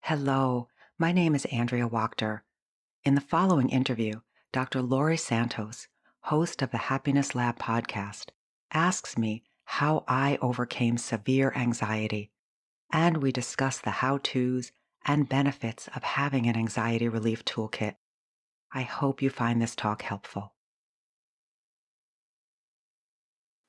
Hello, my name is Andrea Wachter. In the following interview, Dr. Laurie Santos, host of the Happiness Lab podcast, asks me how I overcame severe anxiety, and we discuss the how-tos and benefits of having an anxiety relief toolkit. I hope you find this talk helpful.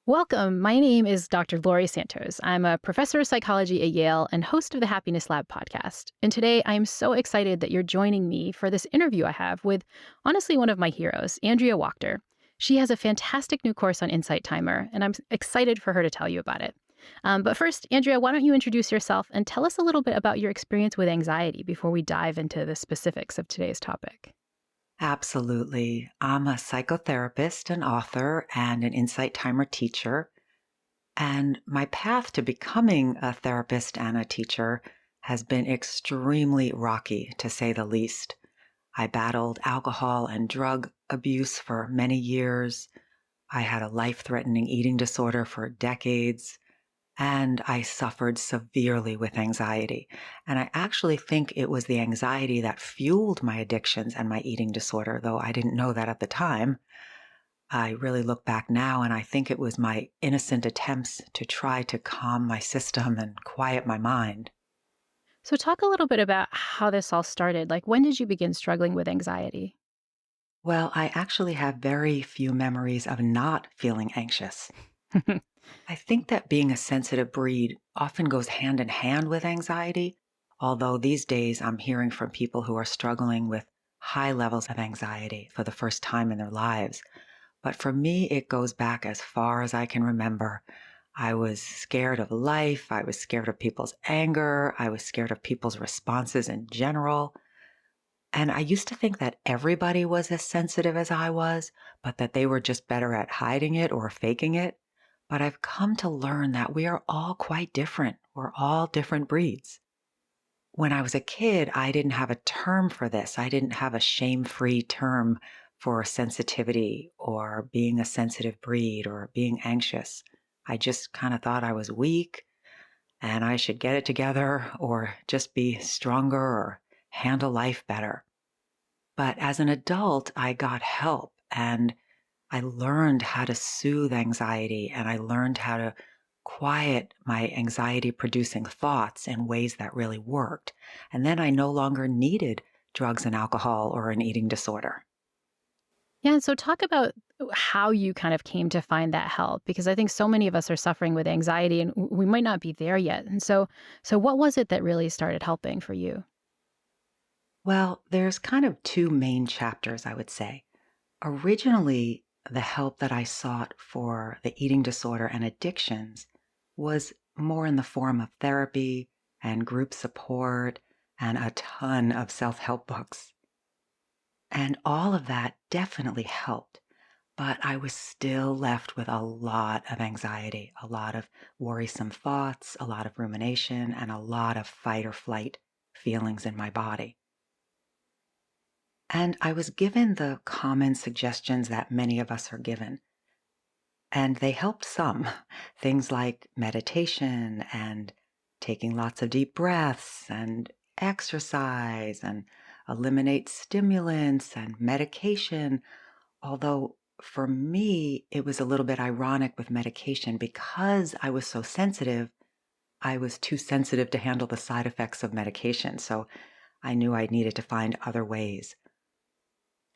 Welcome. My name is Dr. Laurie Santos. I'm a professor of psychology at Yale and host of the Happiness Lab podcast. And today I'm so excited that you're joining me for this interview I have with, honestly, one of my heroes, Andrea Wachter. She has a fantastic new course on Insight Timer, and I'm excited for her to tell you about it. But first, Andrea, why don't you introduce yourself and tell us a little bit about your experience with anxiety before we dive into the specifics of today's topic? Absolutely. I'm a psychotherapist, an author, and an Insight Timer teacher. And my path to becoming a therapist and a teacher has been extremely rocky, to say the least. I battled alcohol and drug abuse for many years. I had a life-threatening eating disorder for decades, and I suffered severely with anxiety. And I actually think it was the anxiety that fueled my addictions and my eating disorder, though I didn't know that at the time. I really look back now and I think it was my innocent attempts to try to calm my system and quiet my mind. So talk a little bit about how this all started. Like, when did you begin struggling with anxiety? Well, I actually have very few memories of not feeling anxious. I think that being a sensitive breed often goes hand in hand with anxiety, although these days I'm hearing from people who are struggling with high levels of anxiety for the first time in their lives. But for me, it goes back as far as I can remember. I was scared of life. I was scared of people's anger. I was scared of people's responses in general. And I used to think that everybody was as sensitive as I was, but that they were just better at hiding it or faking it. But I've come to learn that we are all quite different. We're all different breeds. When I was a kid, I didn't have a term for this. I didn't have a shame-free term for sensitivity or being a sensitive breed or being anxious. I just kind of thought I was weak and I should get it together or just be stronger or handle life better. But as an adult, I got help and I learned how to soothe anxiety and I learned how to quiet my anxiety producing thoughts in ways that really worked. And then I no longer needed drugs and alcohol or an eating disorder. Yeah, so talk about how you kind of came to find that help, because I think so many of us are suffering with anxiety and we might not be there yet. And so what was it that really started helping for you? Well, there's kind of two main chapters, I would say. Originally, the help that I sought for the eating disorder and addictions was more in the form of therapy and group support and a ton of self-help books. And all of that definitely helped. But I was still left with a lot of anxiety, a lot of worrisome thoughts, a lot of rumination, and a lot of fight or flight feelings in my body. And I was given the common suggestions that many of us are given. And they helped some. Things like meditation and taking lots of deep breaths and exercise and eliminate stimulants and medication. Although for me, it was a little bit ironic with medication because I was so sensitive. I was too sensitive to handle the side effects of medication. So I knew I needed to find other ways.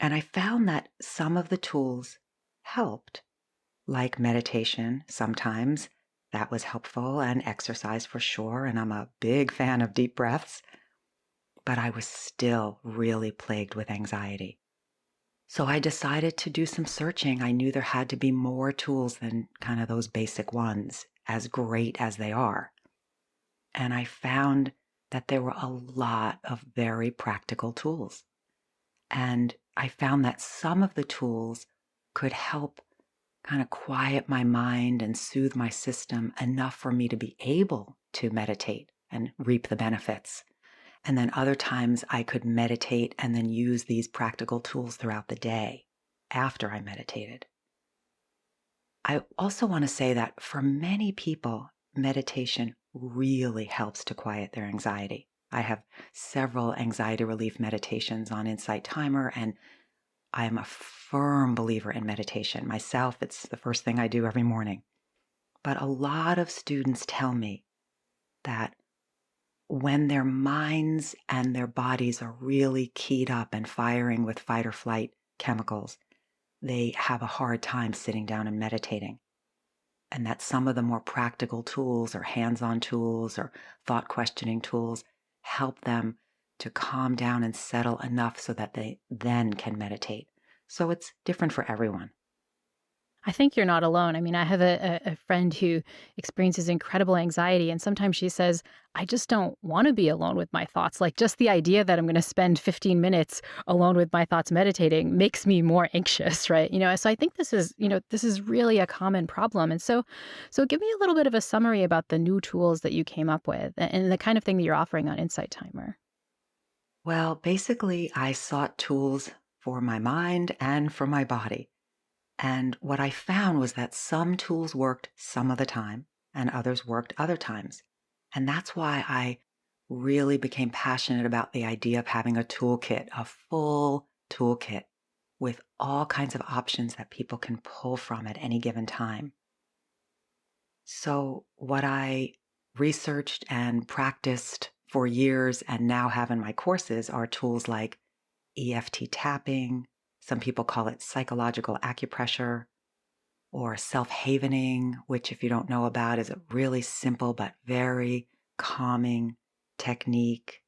And I found that some of the tools helped, like meditation sometimes. That was helpful, and exercise for sure. And I'm a big fan of deep breaths. But I was still really plagued with anxiety. So I decided to do some searching. I knew there had to be more tools than kind of those basic ones, as great as they are. And I found that there were a lot of very practical tools. And I found that some of the tools could help kind of quiet my mind and soothe my system enough for me to be able to meditate and reap the benefits. And then other times I could meditate and then use these practical tools throughout the day after I meditated. I also want to say that for many people, meditation really helps to quiet their anxiety. I have several anxiety relief meditations on Insight Timer, and I am a firm believer in meditation. Myself, it's the first thing I do every morning. But a lot of students tell me that when their minds and their bodies are really keyed up and firing with fight or flight chemicals, they have a hard time sitting down and meditating. And that some of the more practical tools or hands-on tools or thought questioning tools help them to calm down and settle enough so that they then can meditate. So it's different for everyone. I think you're not alone. I mean, I have a friend who experiences incredible anxiety, and sometimes she says, I just don't want to be alone with my thoughts. Like, just the idea that I'm going to spend 15 minutes alone with my thoughts meditating makes me more anxious, right? So I think this is really a common problem. And so give me a little bit of a summary about the new tools that you came up with and the kind of thing that you're offering on Insight Timer. Well, basically, I sought tools for my mind and for my body. And what I found was that some tools worked some of the time and others worked other times. And that's why I really became passionate about the idea of having a toolkit, a full toolkit with all kinds of options that people can pull from at any given time. So, what I researched and practiced for years and now have in my courses are tools like EFT tapping. Some people call it psychological acupressure, or self-havening, which, if you don't know about, is a really simple but very calming technique.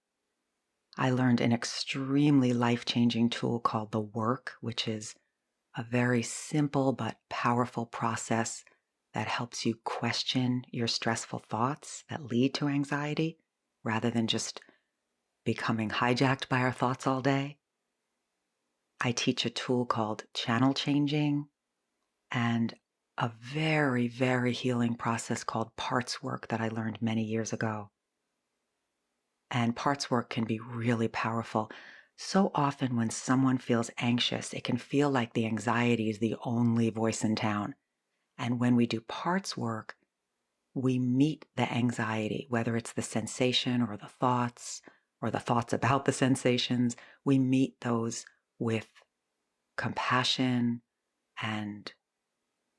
I learned an extremely life-changing tool called the work, which is a very simple but powerful process that helps you question your stressful thoughts that lead to anxiety rather than just becoming hijacked by our thoughts all day. I teach a tool called channel changing and a very, very healing process called parts work that I learned many years ago. And parts work can be really powerful. So often when someone feels anxious, it can feel like the anxiety is the only voice in town. And when we do parts work, we meet the anxiety, whether it's the sensation or the thoughts about the sensations. We meet those with compassion and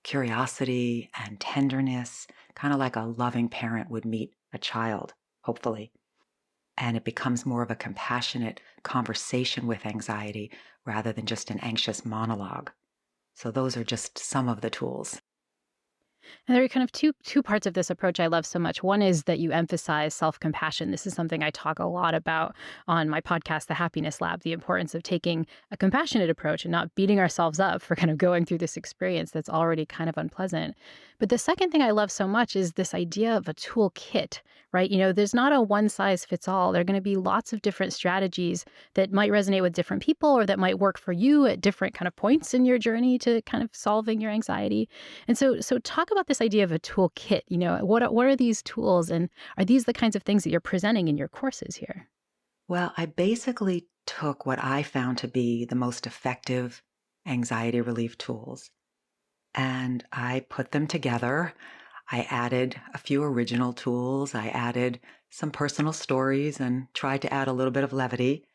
curiosity and tenderness, kind of like a loving parent would meet a child, hopefully. And it becomes more of a compassionate conversation with anxiety rather than just an anxious monologue. So those are just some of the tools. And there are kind of two parts of this approach I love so much. One is that you emphasize self-compassion. This is something I talk a lot about on my podcast, The Happiness Lab, the importance of taking a compassionate approach and not beating ourselves up for kind of going through this experience that's already kind of unpleasant. But the second thing I love so much is this idea of a toolkit, right? There's not a one size fits all. There are going to be lots of different strategies that might resonate with different people or that might work for you at different kind of points in your journey to kind of solving your anxiety. And so talk about this idea of a toolkit. What are these tools, and are these the kinds of things that you're presenting in your courses here? Well, I basically took what I found to be the most effective anxiety relief tools and I put them together. I added a few original tools. I added some personal stories and tried to add a little bit of levity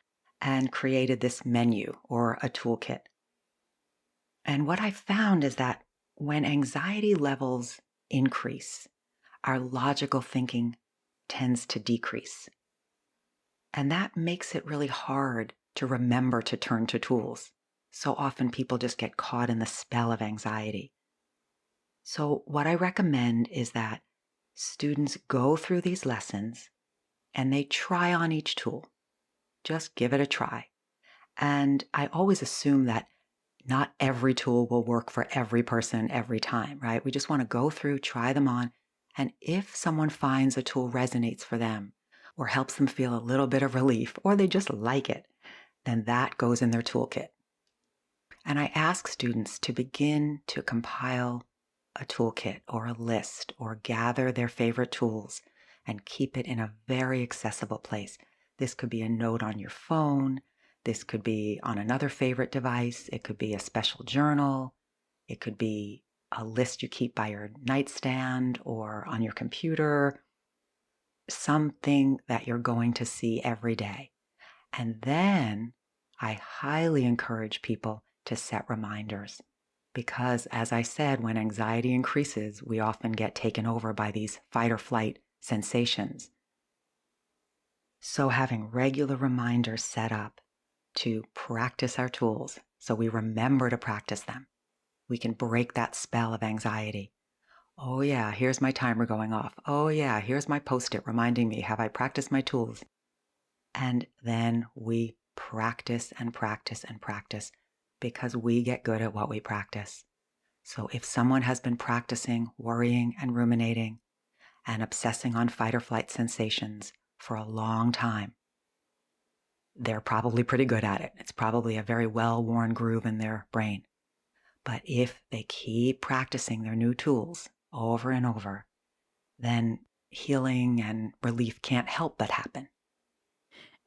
and created this menu or a toolkit. And what I found is that when anxiety levels increase, our logical thinking tends to decrease. And that makes it really hard to remember to turn to tools. So often people just get caught in the spell of anxiety. So what I recommend is that students go through these lessons and they try on each tool. Just give it a try. And I always assume that not every tool will work for every person every time, right? We just want to go through, try them on. And if someone finds a tool resonates for them or helps them feel a little bit of relief, or they just like it, then that goes in their toolkit. And I ask students to begin to compile a toolkit or a list or gather their favorite tools and keep it in a very accessible place. This could be a note on your phone. This could be on another favorite device. It could be a special journal. It could be a list you keep by your nightstand or on your computer. something that you're going to see every day. And then I highly encourage people to set reminders because, as I said, when anxiety increases, we often get taken over by these fight or flight sensations. So having regular reminders set up to practice our tools so we remember to practice them, we can break that spell of anxiety. Oh yeah, here's my timer going off. Oh yeah, here's my Post-it reminding me, have I practiced my tools? And then we practice and practice and practice because we get good at what we practice. So if someone has been practicing worrying and ruminating and obsessing on fight or flight sensations for a long time, they're probably pretty good at it. It's probably a very well-worn groove in their brain. But if they keep practicing their new tools over and over, then healing and relief can't help but happen.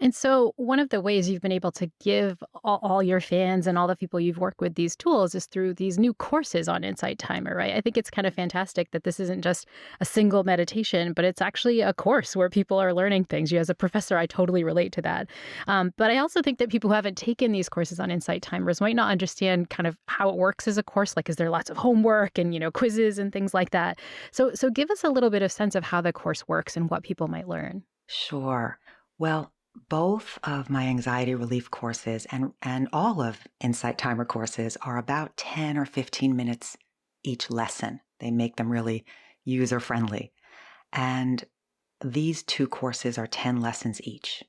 And so, one of the ways you've been able to give all your fans and all the people you've worked with these tools is through these new courses on Insight Timer, right? I think it's kind of fantastic that this isn't just a single meditation, but it's actually a course where people are learning things. You, as a professor, I totally relate to that. But I also think that people who haven't taken these courses on Insight Timers might not understand kind of how it works as a course. Like, is there lots of homework and quizzes and things like that? So give us a little bit of sense of how the course works and what people might learn. Sure. Well, both of my anxiety relief courses and all of Insight Timer courses are about 10 or 15 minutes each lesson. They make them really user-friendly. And these two courses are 10 lessons each.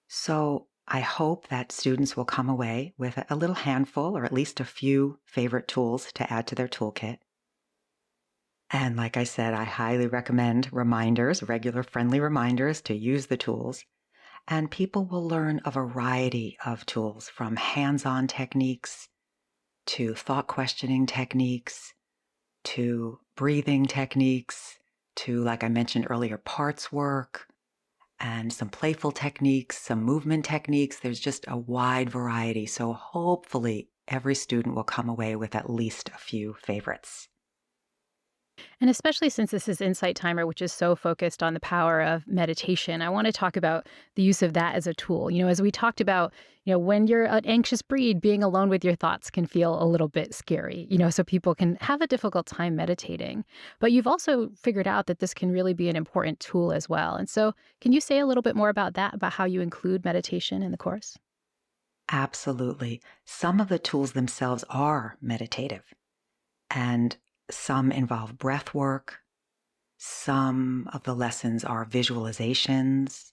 So I hope that students will come away with a little handful or at least a few favorite tools to add to their toolkit. And like I said, I highly recommend reminders, regular friendly reminders to use the tools. And people will learn a variety of tools from hands-on techniques to thought questioning techniques to breathing techniques to, like I mentioned earlier, parts work and some playful techniques, some movement techniques. There's just a wide variety. So hopefully every student will come away with at least a few favorites. And especially since this is Insight Timer, which is so focused on the power of meditation, I want to talk about the use of that as a tool. As we talked about, when you're an anxious breed, being alone with your thoughts can feel a little bit scary, so people can have a difficult time meditating. But you've also figured out that this can really be an important tool as well. And so can you say a little bit more about that, about how you include meditation in the course? Absolutely. Some of the tools themselves are meditative, and some involve breath work. Some of the lessons are visualizations.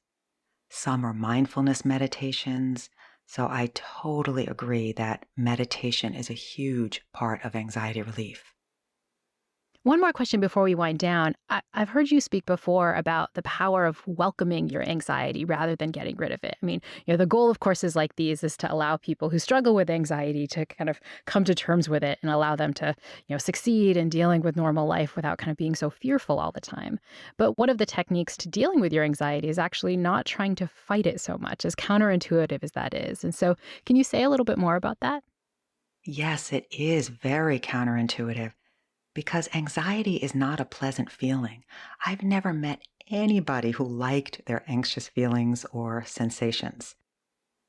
Some are mindfulness meditations. So I totally agree that meditation is a huge part of anxiety relief. One more question before we wind down. I've heard you speak before about the power of welcoming your anxiety rather than getting rid of it. I mean, the goal of courses like these is to allow people who struggle with anxiety to kind of come to terms with it and allow them to, succeed in dealing with normal life without kind of being so fearful all the time. But one of the techniques to dealing with your anxiety is actually not trying to fight it so much, as counterintuitive as that is. And so, can you say a little bit more about that? Yes, it is very counterintuitive because anxiety is not a pleasant feeling. I've never met anybody who liked their anxious feelings or sensations.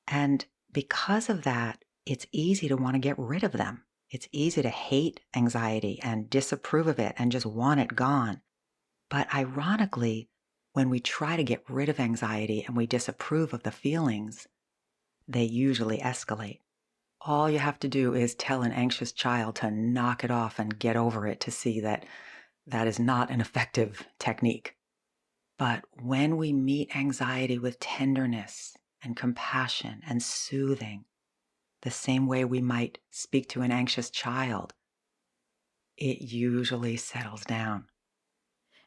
And because of that, it's easy to want to get rid of them. It's easy to hate anxiety and disapprove of it and just want it gone. But ironically, when we try to get rid of anxiety and we disapprove of the feelings, they usually escalate. All you have to do is tell an anxious child to knock it off and get over it to see that that is not an effective technique. But when we meet anxiety with tenderness and compassion and soothing, the same way we might speak to an anxious child, it usually settles down.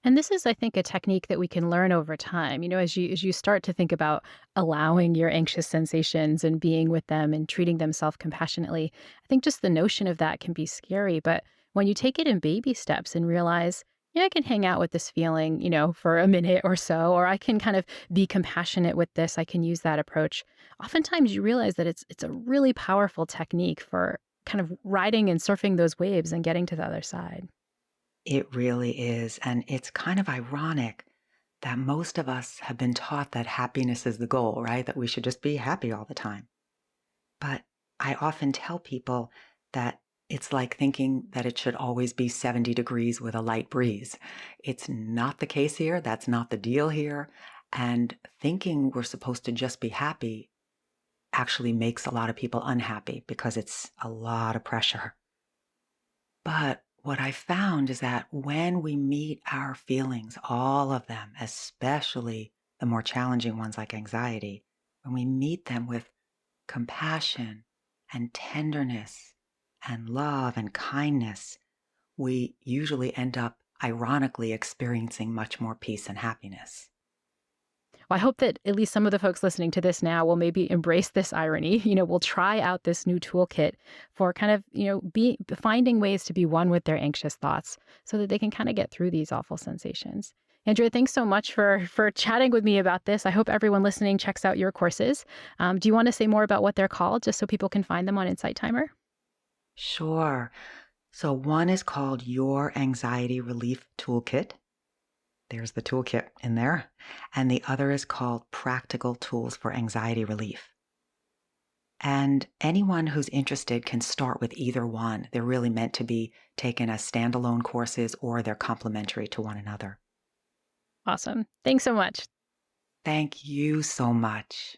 And this is, I think, a technique that we can learn over time. As you start to think about allowing your anxious sensations and being with them and treating them self-compassionately, I think just the notion of that can be scary. But when you take it in baby steps and realize, I can hang out with this feeling, for a minute or so, or I can kind of be compassionate with this. I can use that approach. Oftentimes you realize that it's a really powerful technique for kind of riding and surfing those waves and getting to the other side. It really is. And it's kind of ironic that most of us have been taught that happiness is the goal, right? That we should just be happy all the time. But I often tell people that it's like thinking that it should always be 70 degrees with a light breeze. It's not the case here. That's not the deal here. And thinking we're supposed to just be happy actually makes a lot of people unhappy because it's a lot of pressure. But what I found is that when we meet our feelings, all of them, especially the more challenging ones like anxiety, when we meet them with compassion and tenderness and love and kindness, we usually end up ironically experiencing much more peace and happiness. Well, I hope that at least some of the folks listening to this now will maybe embrace this irony. Will try out this new toolkit for kind of, be finding ways to be one with their anxious thoughts so that they can kind of get through these awful sensations. Andrea, thanks so much for chatting with me about this. I hope everyone listening checks out your courses. Do you want to say more about what they're called, just so people can find them on Insight Timer? Sure. So one is called Your Anxiety Relief Toolkit. There's the toolkit in there. And the other is called Practical Tools for Anxiety Relief. And anyone who's interested can start with either one. They're really meant to be taken as standalone courses or they're complementary to one another. Awesome. Thanks so much. Thank you so much.